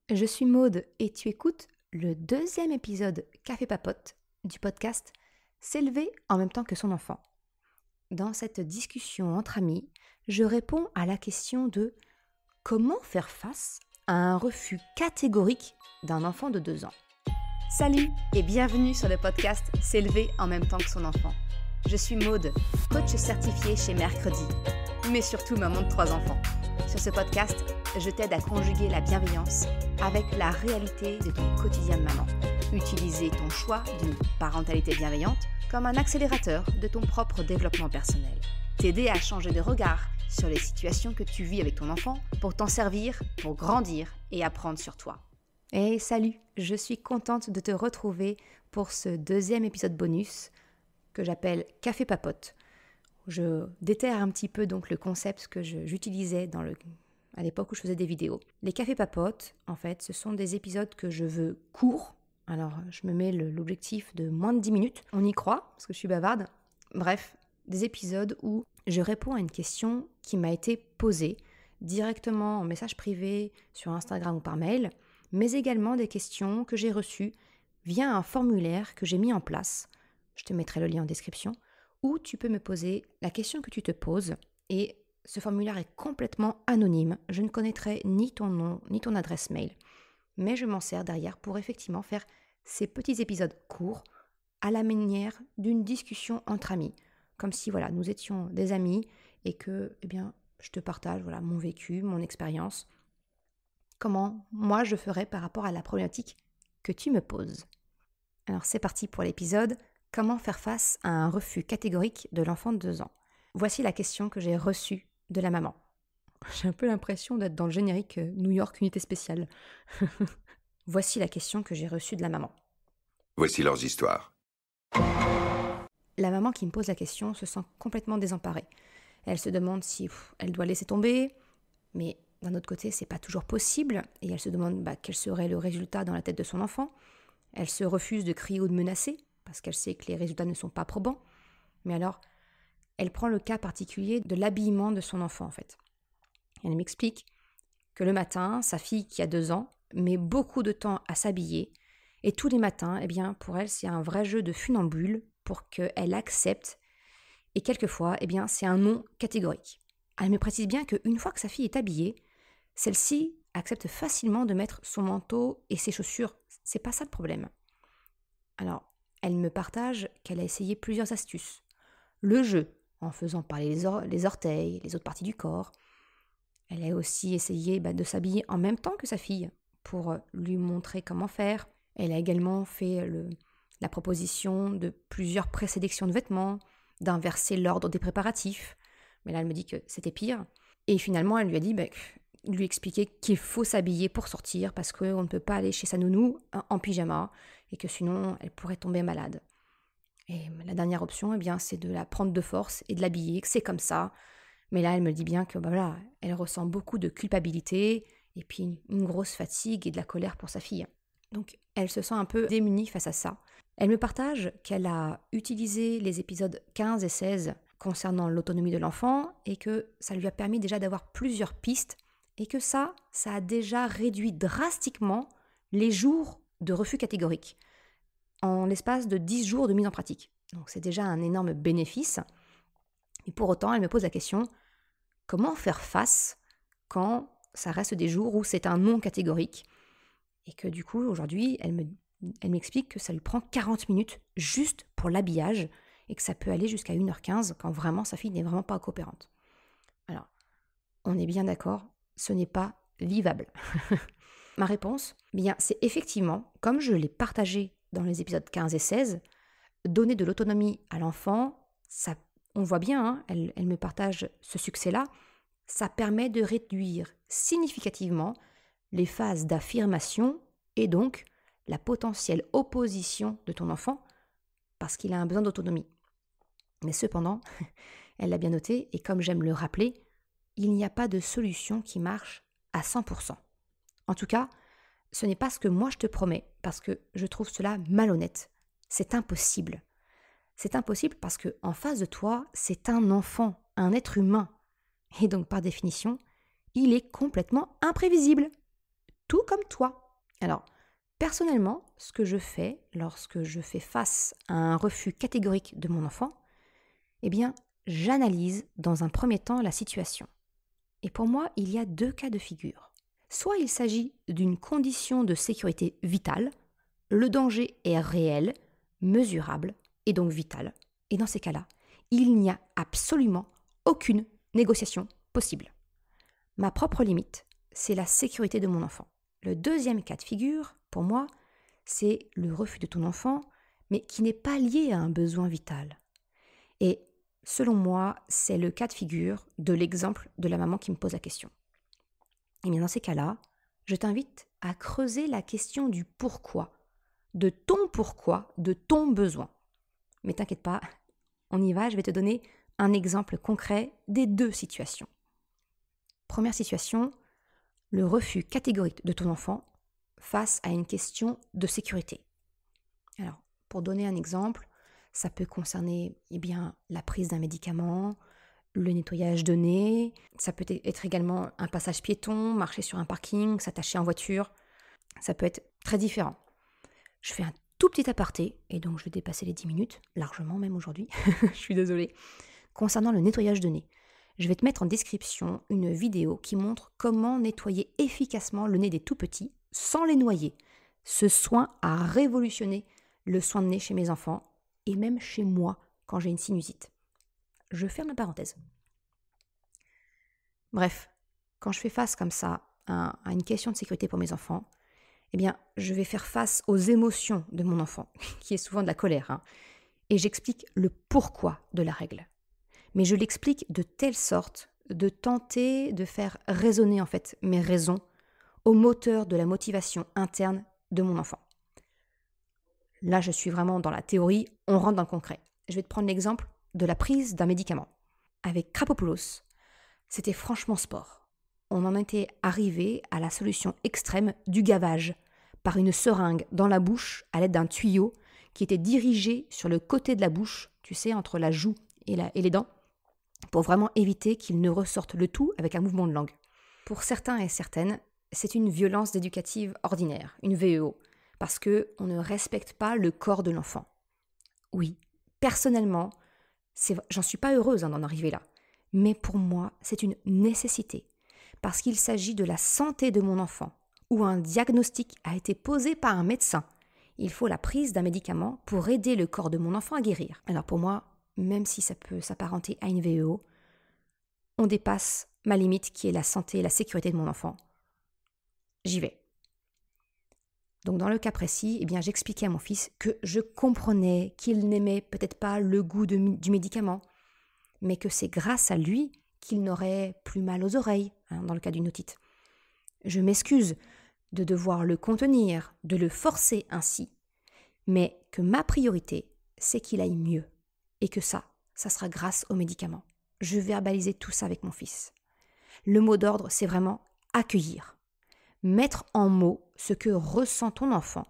Je suis Maude et tu écoutes le deuxième épisode Café Papote du podcast S'élever en même temps que son enfant. Dans cette discussion entre amis, je réponds à la question de comment faire face à un refus catégorique d'un enfant de 2 ans. Salut et bienvenue sur le podcast S'élever en même temps que son enfant. Je suis Maude, coach certifiée chez Mercredi, mais surtout maman de 3 enfants. Sur ce podcast, je t'aide à conjuguer la bienveillance avec la réalité de ton quotidien de maman. Utiliser ton choix d'une parentalité bienveillante comme un accélérateur de ton propre développement personnel. T'aider à changer de regard sur les situations que tu vis avec ton enfant pour t'en servir, pour grandir et apprendre sur toi. Hey, salut, je suis contente de te retrouver pour ce deuxième épisode bonus que j'appelle Café Papote. Je déterre un petit peu donc le concept que j'utilisais à l'époque où je faisais des vidéos. Les cafés papotes, en fait, ce sont des épisodes que je veux courts. Alors, je me mets l'objectif de moins de 10 minutes. On y croit, parce que je suis bavarde. Bref, des épisodes où je réponds à une question qui m'a été posée directement en message privé sur Instagram ou par mail, mais également des questions que j'ai reçues via un formulaire que j'ai mis en place. Je te mettrai le lien en description, où tu peux me poser la question que tu te poses et ce formulaire est complètement anonyme. Je ne connaîtrai ni ton nom ni ton adresse mail, mais je m'en sers derrière pour effectivement faire ces petits épisodes courts à la manière d'une discussion entre amis, comme si nous étions des amis et que je te partage mon vécu, mon expérience, comment moi je ferais par rapport à la problématique que tu me poses. Alors c'est parti pour l'épisode. Comment faire face à un refus catégorique de l'enfant de 2 ans? Voici la question que j'ai reçue de la maman. J'ai un peu l'impression d'être dans le générique New York Unité Spéciale. Voici la question que j'ai reçue de la maman. Voici leurs histoires. La maman qui me pose la question se sent complètement désemparée. Elle se demande si elle doit laisser tomber, mais d'un autre côté, c'est pas toujours possible, et elle se demande quel serait le résultat dans la tête de son enfant. Elle se refuse de crier ou de menacer, parce qu'elle sait que les résultats ne sont pas probants. Mais alors, elle prend le cas particulier de l'habillement de son enfant, en fait. Elle m'explique que le matin, sa fille qui a 2 ans met beaucoup de temps à s'habiller, et tous les matins, pour elle, c'est un vrai jeu de funambule pour qu'elle accepte, et quelquefois, c'est un non catégorique. Elle me précise bien qu'une fois que sa fille est habillée, celle-ci accepte facilement de mettre son manteau et ses chaussures. C'est pas ça le problème. Alors, elle me partage qu'elle a essayé plusieurs astuces. Le jeu, en faisant parler les orteils, les autres parties du corps. Elle a aussi essayé de s'habiller en même temps que sa fille pour lui montrer comment faire. Elle a également fait la proposition de plusieurs présélections de vêtements, d'inverser l'ordre des préparatifs. Mais là, elle me dit que c'était pire. Et finalement, elle lui a dit lui expliquer qu'il faut s'habiller pour sortir parce qu'on ne peut pas aller chez sa nounou en pyjama et que sinon, elle pourrait tomber malade. Et la dernière option, c'est de la prendre de force et de l'habiller, que c'est comme ça. Mais là, elle me dit bien que elle ressent beaucoup de culpabilité et puis une grosse fatigue et de la colère pour sa fille. Donc, elle se sent un peu démunie face à ça. Elle me partage qu'elle a utilisé les épisodes 15 et 16 concernant l'autonomie de l'enfant et que ça lui a permis déjà d'avoir plusieurs pistes et que ça a déjà réduit drastiquement les jours de refus catégorique en l'espace de 10 jours de mise en pratique. Donc c'est déjà un énorme bénéfice. Et pour autant, elle me pose la question, comment faire face quand ça reste des jours où c'est un non catégorique? Et que du coup, aujourd'hui, elle m'explique que ça lui prend 40 minutes juste pour l'habillage et que ça peut aller jusqu'à 1h15 quand vraiment sa fille n'est vraiment pas coopérante. Alors, on est bien d'accord, ce n'est pas vivable. Ma réponse, c'est effectivement, comme je l'ai partagé dans les épisodes 15 et 16, donner de l'autonomie à l'enfant, ça, on voit bien, elle me partage ce succès-là, ça permet de réduire significativement les phases d'affirmation et donc la potentielle opposition de ton enfant parce qu'il a un besoin d'autonomie. Mais cependant, elle l'a bien noté, et comme j'aime le rappeler, il n'y a pas de solution qui marche à 100%. En tout cas, ce n'est pas ce que moi je te promets, parce que je trouve cela malhonnête. C'est impossible. C'est impossible parce qu'en face de toi, c'est un enfant, un être humain. Et donc par définition, il est complètement imprévisible. tout comme toi. Alors, personnellement, ce que je fais lorsque je fais face à un refus catégorique de mon enfant, eh bien, j'analyse dans un premier temps la situation. Et pour moi, il y a 2 cas de figure. Soit il s'agit d'une condition de sécurité vitale, le danger est réel, mesurable et donc vital. Et dans ces cas-là, il n'y a absolument aucune négociation possible. Ma propre limite, c'est la sécurité de mon enfant. Le deuxième cas de figure, pour moi, c'est le refus de ton enfant, mais qui n'est pas lié à un besoin vital. Et selon moi, c'est le cas de figure de l'exemple de la maman qui me pose la question. Et bien dans ces cas-là, je t'invite à creuser la question du pourquoi, de ton besoin. Mais t'inquiète pas, on y va, je vais te donner un exemple concret des 2 situations. Première situation, le refus catégorique de ton enfant face à une question de sécurité. Alors, pour donner un exemple, ça peut concerner la prise d'un médicament, le nettoyage de nez, ça peut être également un passage piéton, marcher sur un parking, s'attacher en voiture, ça peut être très différent. Je fais un tout petit aparté, et donc je vais dépasser les 10 minutes, largement même aujourd'hui, je suis désolée. Concernant le nettoyage de nez, je vais te mettre en description une vidéo qui montre comment nettoyer efficacement le nez des tout-petits sans les noyer. Ce soin a révolutionné le soin de nez chez mes enfants et même chez moi quand j'ai une sinusite. Je ferme la parenthèse. Bref, quand je fais face comme ça à une question de sécurité pour mes enfants, eh bien, je vais faire face aux émotions de mon enfant, qui est souvent de la colère, et j'explique le pourquoi de la règle. Mais je l'explique de telle sorte de tenter de faire résonner en fait mes raisons au moteur de la motivation interne de mon enfant. Là, je suis vraiment dans la théorie, on rentre dans le concret. Je vais te prendre l'exemple de la prise d'un médicament. Avec Krapopoulos, c'était franchement sport. On en était arrivé à la solution extrême du gavage par une seringue dans la bouche à l'aide d'un tuyau qui était dirigé sur le côté de la bouche, tu sais, entre la joue et les dents, pour vraiment éviter qu'il ne ressorte le tout avec un mouvement de langue. Pour certains et certaines, c'est une violence éducative ordinaire, une VEO, parce qu'on ne respecte pas le corps de l'enfant. Oui, personnellement, j'en suis pas heureuse d'en arriver là, mais pour moi, c'est une nécessité, parce qu'il s'agit de la santé de mon enfant, où un diagnostic a été posé par un médecin. Il faut la prise d'un médicament pour aider le corps de mon enfant à guérir. Alors pour moi, même si ça peut s'apparenter à une VEO, on dépasse ma limite qui est la santé et la sécurité de mon enfant. J'y vais. Donc dans le cas précis, j'expliquais à mon fils que je comprenais qu'il n'aimait peut-être pas le goût du médicament, mais que c'est grâce à lui qu'il n'aurait plus mal aux oreilles, dans le cas d'une otite. Je m'excuse de devoir le contenir, de le forcer ainsi, mais que ma priorité, c'est qu'il aille mieux, et que ça sera grâce aux médicaments. Je verbalisais tout ça avec mon fils. Le mot d'ordre, c'est vraiment accueillir. Mettre en mots ce que ressent ton enfant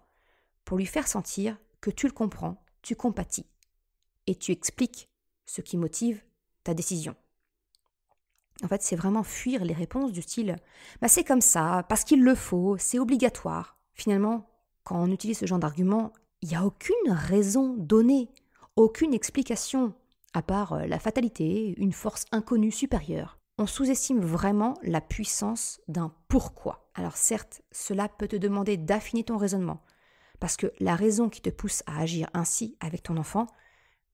pour lui faire sentir que tu le comprends, tu compatis et tu expliques ce qui motive ta décision. En fait, c'est vraiment fuir les réponses du style « c'est comme ça, parce qu'il le faut, c'est obligatoire ». Finalement, quand on utilise ce genre d'argument, il n'y a aucune raison donnée, aucune explication, à part la fatalité, une force inconnue supérieure. On sous-estime vraiment la puissance d'un pourquoi. Alors certes, cela peut te demander d'affiner ton raisonnement, parce que la raison qui te pousse à agir ainsi avec ton enfant,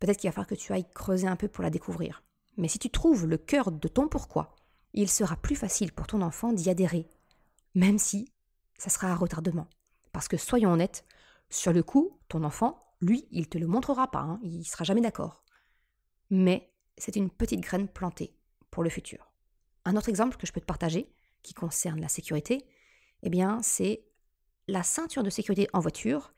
peut-être qu'il va falloir que tu ailles creuser un peu pour la découvrir. Mais si tu trouves le cœur de ton pourquoi, il sera plus facile pour ton enfant d'y adhérer, même si ça sera à retardement. Parce que soyons honnêtes, sur le coup, ton enfant, lui, il ne te le montrera pas, il ne sera jamais d'accord. Mais c'est une petite graine plantée pour le futur. Un autre exemple que je peux te partager, qui concerne la sécurité, c'est la ceinture de sécurité en voiture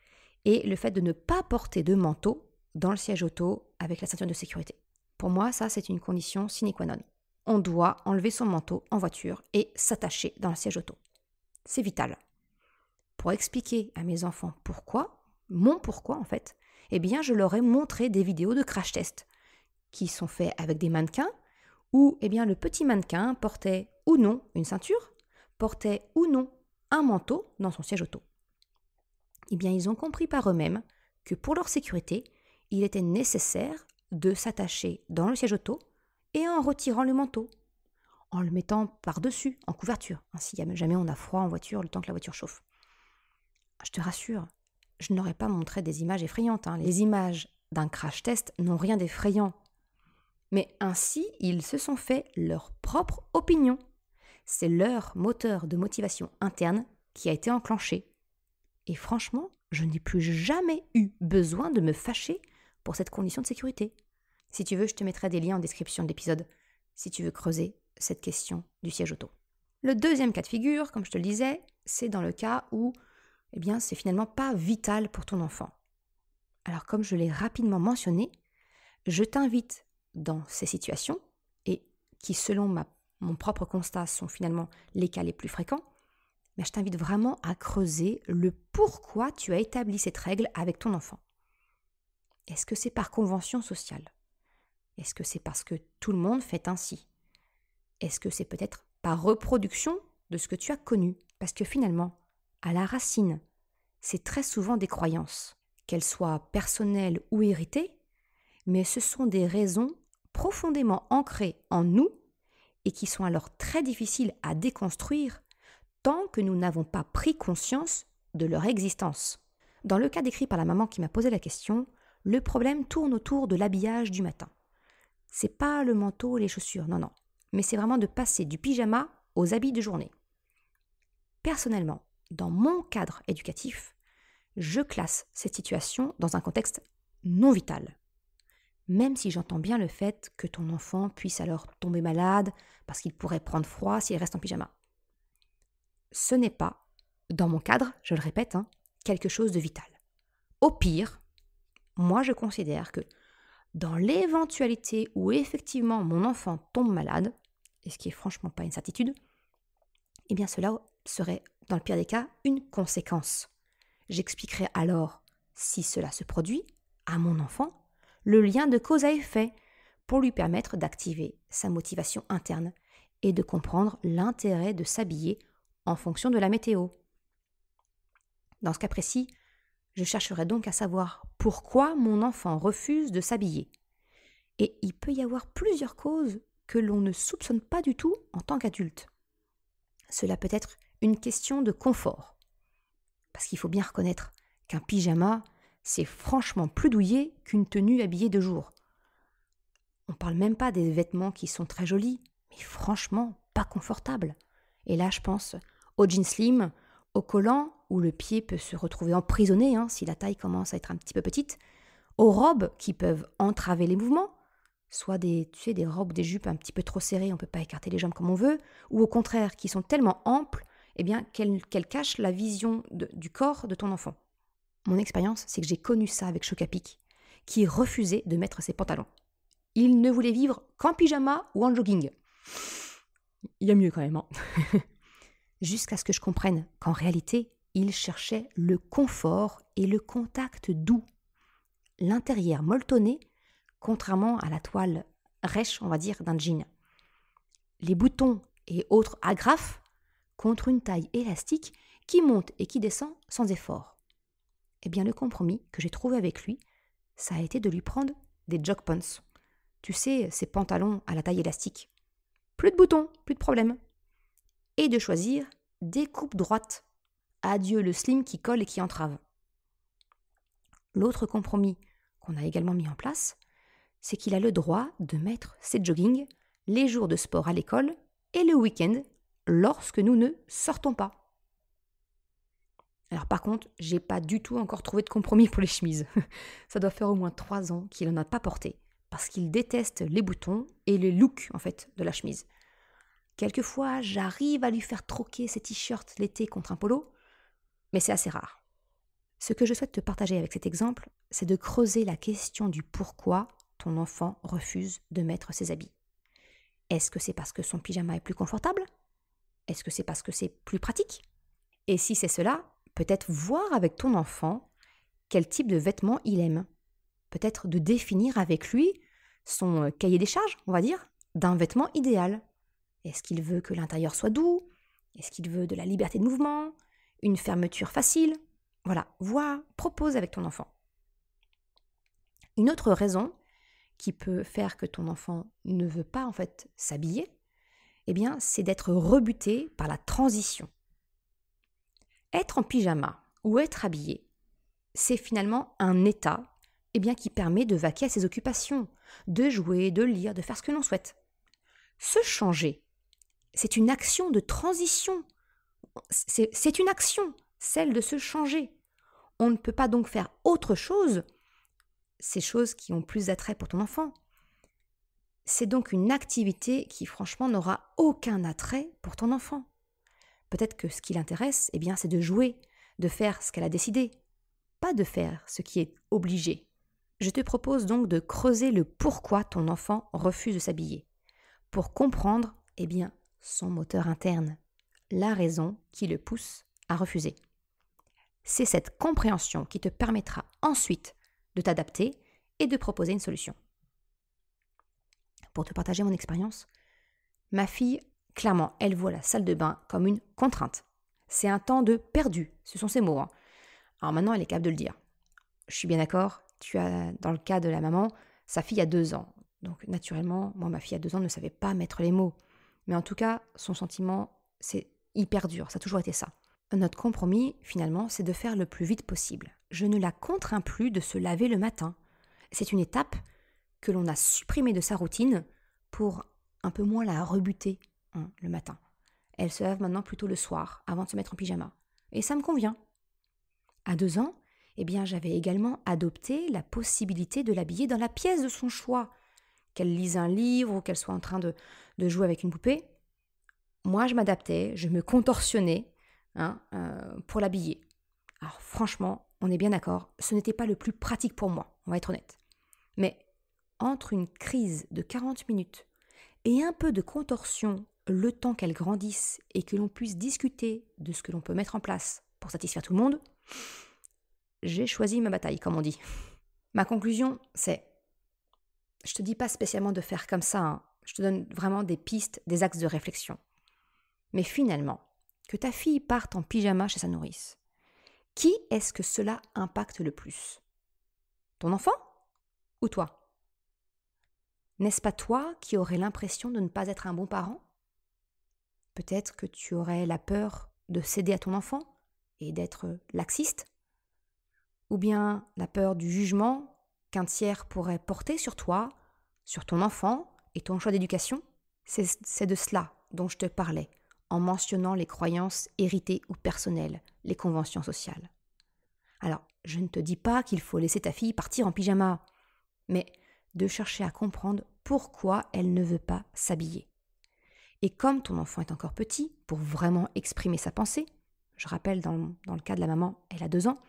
et le fait de ne pas porter de manteau dans le siège auto avec la ceinture de sécurité. Pour moi, ça, c'est une condition sine qua non. On doit enlever son manteau en voiture et s'attacher dans le siège auto. C'est vital. Pour expliquer à mes enfants mon pourquoi en fait, je leur ai montré des vidéos de crash test qui sont faits avec des mannequins où le petit mannequin portait ou non une ceinture, portait ou non un manteau dans son siège auto. Eh bien, ils ont compris par eux-mêmes que pour leur sécurité, il était nécessaire de s'attacher dans le siège auto et en retirant le manteau, en le mettant par-dessus, en couverture, si jamais on a froid en voiture le temps que la voiture chauffe. Je te rassure, je n'aurais pas montré des images effrayantes. Les images d'un crash test n'ont rien d'effrayant. Mais ainsi, ils se sont fait leur propre opinion. C'est leur moteur de motivation interne qui a été enclenché. Et franchement, je n'ai plus jamais eu besoin de me fâcher pour cette condition de sécurité. Si tu veux, je te mettrai des liens en description de l'épisode, si tu veux creuser cette question du siège auto. Le deuxième cas de figure, comme je te le disais, c'est dans le cas où c'est finalement pas vital pour ton enfant. Alors comme je l'ai rapidement mentionné, je t'invite dans ces situations, et qui selon mon propre constat sont finalement les cas les plus fréquents, mais je t'invite vraiment à creuser le pourquoi tu as établi cette règle avec ton enfant. Est-ce que c'est par convention sociale ? Est-ce que c'est parce que tout le monde fait ainsi ? Est-ce que c'est peut-être par reproduction de ce que tu as connu ? Parce que finalement, à la racine, c'est très souvent des croyances, qu'elles soient personnelles ou héritées, mais ce sont des raisons profondément ancrées en nous et qui sont alors très difficiles à déconstruire tant que nous n'avons pas pris conscience de leur existence. Dans le cas décrit par la maman qui m'a posé la question, le problème tourne autour de l'habillage du matin. C'est pas le manteau et les chaussures, non, mais c'est vraiment de passer du pyjama aux habits de journée. Personnellement, dans mon cadre éducatif, je classe cette situation dans un contexte non vital. Même si j'entends bien le fait que ton enfant puisse alors tomber malade parce qu'il pourrait prendre froid s'il reste en pyjama. Ce n'est pas, dans mon cadre, je le répète, quelque chose de vital. Au pire, moi je considère que dans l'éventualité où effectivement mon enfant tombe malade, et ce qui est franchement pas une certitude, cela serait, dans le pire des cas, une conséquence. J'expliquerai alors, si cela se produit, à mon enfant, le lien de cause à effet pour lui permettre d'activer sa motivation interne et de comprendre l'intérêt de s'habiller en fonction de la météo. Dans ce cas précis, je chercherai donc à savoir pourquoi mon enfant refuse de s'habiller. Et il peut y avoir plusieurs causes que l'on ne soupçonne pas du tout en tant qu'adulte. Cela peut être une question de confort. Parce qu'il faut bien reconnaître qu'un pyjama, c'est franchement plus douillet qu'une tenue habillée de jour. On ne parle même pas des vêtements qui sont très jolis, mais franchement pas confortables. Et là, je pense aux jeans slim, aux collants, où le pied peut se retrouver emprisonné si la taille commence à être un petit peu petite, aux robes qui peuvent entraver les mouvements, soit des robes, des jupes un petit peu trop serrées, on ne peut pas écarter les jambes comme on veut, ou au contraire, qui sont tellement amples qu'elles cachent la vision du corps de ton enfant. Mon expérience, c'est que j'ai connu ça avec Chocapic, qui refusait de mettre ses pantalons. Il ne voulait vivre qu'en pyjama ou en jogging. Il y a mieux quand même. Jusqu'à ce que je comprenne qu'en réalité, il cherchait le confort et le contact doux. L'intérieur molletonné, contrairement à la toile rêche, on va dire, d'un jean. Les boutons et autres agrafes contre une taille élastique qui monte et qui descend sans effort. Le compromis que j'ai trouvé avec lui, ça a été de lui prendre des jog pants. Tu sais, ces pantalons à la taille élastique. Plus de boutons, plus de problème. Et de choisir des coupes droites. Adieu le slim qui colle et qui entrave. L'autre compromis qu'on a également mis en place, c'est qu'il a le droit de mettre ses joggings les jours de sport à l'école et le week-end lorsque nous ne sortons pas. Alors par contre, j'ai pas du tout encore trouvé de compromis pour les chemises. Ça doit faire au moins 3 ans qu'il n'en a pas porté, parce qu'il déteste les boutons et le look de la chemise. Quelquefois, j'arrive à lui faire troquer ses t-shirts l'été contre un polo, mais c'est assez rare. Ce que je souhaite te partager avec cet exemple, c'est de creuser la question du pourquoi ton enfant refuse de mettre ses habits. Est-ce que c'est parce que son pyjama est plus confortable ? Est-ce que c'est parce que c'est plus pratique ? Et si c'est cela, peut-être voir avec ton enfant quel type de vêtements il aime. Peut-être de définir avec lui son cahier des charges, on va dire, d'un vêtement idéal. Est-ce qu'il veut que l'intérieur soit doux ? Est-ce qu'il veut de la liberté de mouvement, une fermeture facile? Voilà, propose avec ton enfant. Une autre raison qui peut faire que ton enfant ne veut pas en fait s'habiller, eh bien, c'est d'être rebuté par la transition. Être en pyjama ou être habillé, c'est finalement un état qui permet de vaquer à ses occupations, de jouer, de lire, de faire ce que l'on souhaite. Se changer, c'est une action de transition. C'est une action, celle de se changer. On ne peut pas donc faire autre chose, ces choses qui ont plus d'attrait pour ton enfant. C'est donc une activité qui franchement n'aura aucun attrait pour ton enfant. Peut-être que ce qui l'intéresse, c'est de jouer, de faire ce qu'elle a décidé, pas de faire ce qui est obligé. Je te propose donc de creuser le pourquoi ton enfant refuse de s'habiller, pour comprendre son moteur interne, la raison qui le pousse à refuser. C'est cette compréhension qui te permettra ensuite de t'adapter et de proposer une solution. Pour te partager mon expérience, ma fille, clairement, elle voit la salle de bain comme une contrainte. C'est un temps de perdu, ce sont ses mots. Alors maintenant, elle est capable de le dire. Je suis bien d'accord, tu as, dans le cas de la maman, sa fille a 2 ans. Donc naturellement, moi, ma fille à 2 ans ne savait pas mettre les mots. Mais en tout cas, son sentiment, c'est hyper dur, ça a toujours été ça. Notre compromis, finalement, c'est de faire le plus vite possible. Je ne la contrains plus de se laver le matin. C'est une étape que l'on a supprimée de sa routine pour un peu moins la rebuter le matin. Elle se lave maintenant plutôt le soir, avant de se mettre en pyjama. Et ça me convient. À 2 ans, j'avais également adopté la possibilité de l'habiller dans la pièce de son choix. Qu'elle lise un livre ou qu'elle soit en train de jouer avec une poupée. Moi, je m'adaptais, je me contorsionnais pour l'habiller. Alors franchement, on est bien d'accord, ce n'était pas le plus pratique pour moi, on va être honnête. Mais entre une crise de 40 minutes et un peu de contorsion, le temps qu'elle grandisse et que l'on puisse discuter de ce que l'on peut mettre en place pour satisfaire tout le monde, j'ai choisi ma bataille, comme on dit. Ma conclusion, c'est, je te dis pas spécialement de faire comme ça, je te donne vraiment des pistes, des axes de réflexion. Mais finalement, que ta fille parte en pyjama chez sa nourrice, qui est-ce que cela impacte le plus? Ton enfant ou toi? N'est-ce pas toi qui aurais l'impression de ne pas être un bon parent? Peut-être que tu aurais la peur de céder à ton enfant et d'être laxiste? Ou bien la peur du jugement qu'un tiers pourrait porter sur toi, sur ton enfant et ton choix d'éducation? C'est de cela dont je te parlais, en mentionnant les croyances héritées ou personnelles, les conventions sociales. Alors, je ne te dis pas qu'il faut laisser ta fille partir en pyjama, mais de chercher à comprendre pourquoi elle ne veut pas s'habiller. Et comme ton enfant est encore petit, pour vraiment exprimer sa pensée, je rappelle dans le cas de la maman, elle a 2 ans,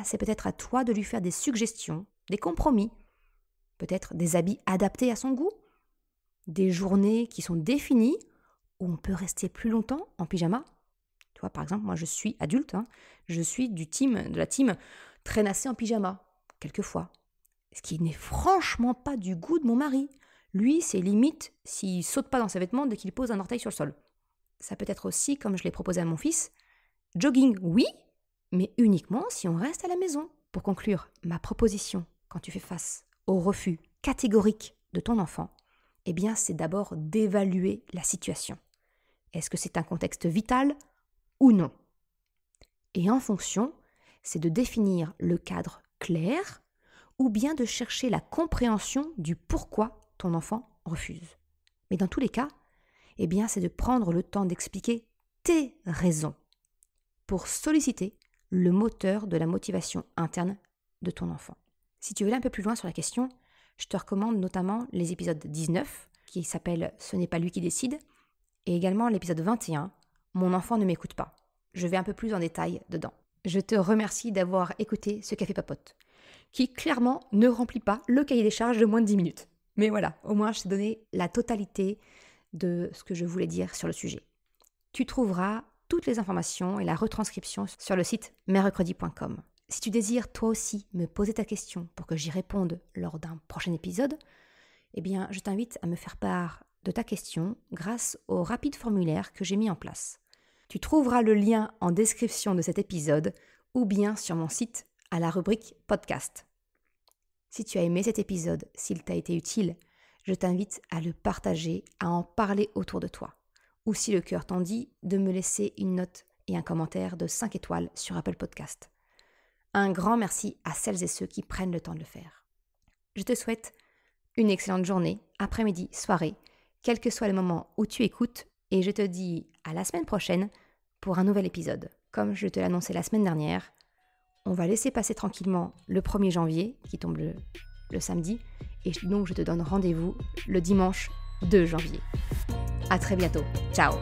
c'est peut-être à toi de lui faire des suggestions, des compromis, peut-être des habits adaptés à son goût, des journées qui sont définies, où on peut rester plus longtemps en pyjama. Tu vois, par exemple, moi je suis adulte, je suis de la team traînasser en pyjama, quelquefois. Ce qui n'est franchement pas du goût de mon mari. Lui, c'est limite s'il saute pas dans ses vêtements dès qu'il pose un orteil sur le sol. Ça peut être aussi, comme je l'ai proposé à mon fils, jogging, oui, mais uniquement si on reste à la maison. Pour conclure, ma proposition, quand tu fais face au refus catégorique de ton enfant, c'est d'abord d'évaluer la situation. Est-ce que c'est un contexte vital ou non? Et en fonction, c'est de définir le cadre clair ou bien de chercher la compréhension du pourquoi ton enfant refuse. Mais dans tous les cas, c'est de prendre le temps d'expliquer tes raisons pour solliciter le moteur de la motivation interne de ton enfant. Si tu veux aller un peu plus loin sur la question, je te recommande notamment les épisodes 19, qui s'appelle « Ce n'est pas lui qui décide », et également l'épisode 21, « Mon enfant ne m'écoute pas ». Je vais un peu plus en détail dedans. Je te remercie d'avoir écouté ce Café Papote, qui clairement ne remplit pas le cahier des charges de moins de 10 minutes. Mais voilà, au moins je t'ai donné la totalité de ce que je voulais dire sur le sujet. Tu trouveras toutes les informations et la retranscription sur le site mercredi.com. Si tu désires toi aussi me poser ta question pour que j'y réponde lors d'un prochain épisode, je t'invite à me faire part de ta question grâce au rapide formulaire que j'ai mis en place. Tu trouveras le lien en description de cet épisode ou bien sur mon site à la rubrique podcast. Si tu as aimé cet épisode, s'il t'a été utile, je t'invite à le partager, à en parler autour de toi. Ou si le cœur t'en dit, de me laisser une note et un commentaire de 5 étoiles sur Apple Podcast. Un grand merci à celles et ceux qui prennent le temps de le faire. Je te souhaite une excellente journée, après-midi, soirée, quel que soit le moment où tu écoutes, et je te dis à la semaine prochaine pour un nouvel épisode. Comme je te l'ai annoncé la semaine dernière, on va laisser passer tranquillement le 1er janvier, qui tombe le samedi, et donc je te donne rendez-vous le dimanche 2 janvier. À très bientôt. Ciao.